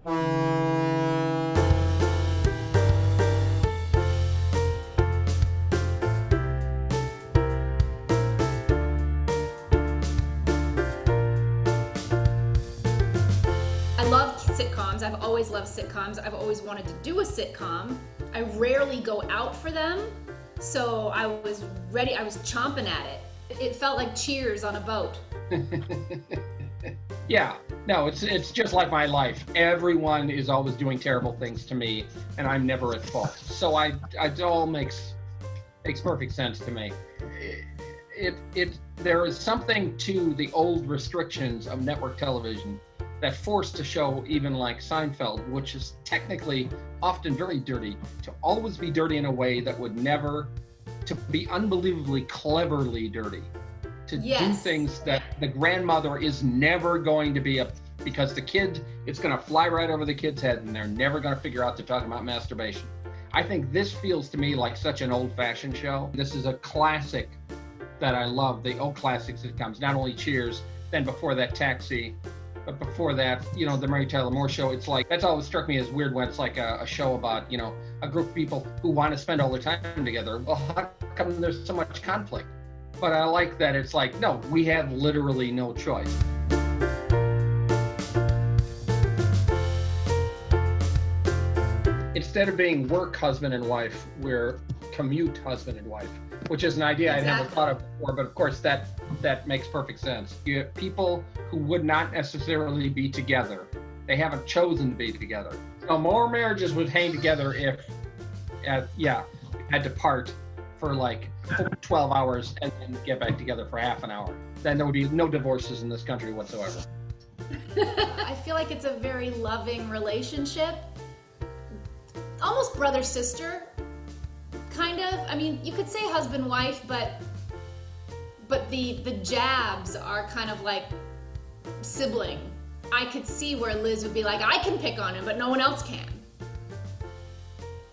I love sitcoms. I've always loved sitcoms. I've always wanted to do a sitcom. I rarely go out for them, so I was ready. I was chomping at it. It felt like Cheers on a boat. Yeah, no, it's just like my life. Everyone is always doing terrible things to me, and I'm never at fault. So it all makes perfect sense to me. There is something to the old restrictions of network television that forced to show even like Seinfeld, which is technically often very dirty, to always be dirty in a way that would never, to be unbelievably cleverly dirty, to do things that the grandmother is never going to be because the kid, it's going to fly right over the kid's head and they're never going to figure out they're talking about masturbation. I think this feels to me like such an old-fashioned show. This is a classic that I love, the old classic sitcoms, not only Cheers, then before that Taxi, but before that, the Mary Tyler Moore Show. It's like, that's always struck me as weird when it's like a show about, a group of people who want to spend all their time together. Well, how come there's so much conflict? But I like that it's like, no, we have literally no choice. Instead of being work husband and wife, we're commute husband and wife, which is an idea I'd never thought of before, but of course that makes perfect sense. You have people who would not necessarily be together. They haven't chosen to be together. So more marriages would hang together if, had to part for like 12 hours and then get back together for half an hour. Then there would be no divorces in this country whatsoever. I feel like it's a very loving relationship. Almost brother-sister, kind of. I mean, you could say husband-wife, but the jabs are kind of like sibling. I could see where Liz would be like, I can pick on him, but no one else can.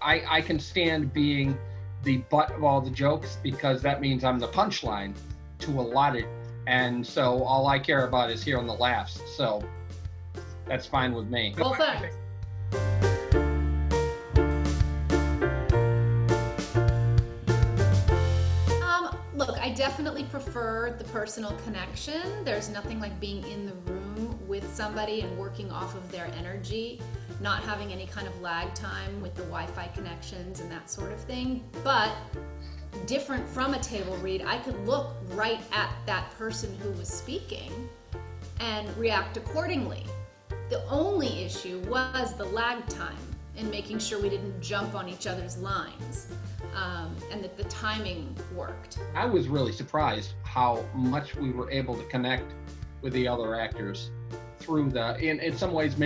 I can stand being the butt of all the jokes because that means I'm the punchline to a lot of, and so all I care about is hearing the laughs. So that's fine with me. Well, thanks. Look, I definitely prefer the personal connection. There's nothing like being in the room with somebody and working off of their energy, not having any kind of lag time with the Wi-Fi connections and that sort of thing. But different from a table read, I could look right at that person who was speaking and react accordingly. The only issue was the lag time and making sure we didn't jump on each other's lines. And that the timing worked. I was really surprised how much we were able to connect with the other actors through in some ways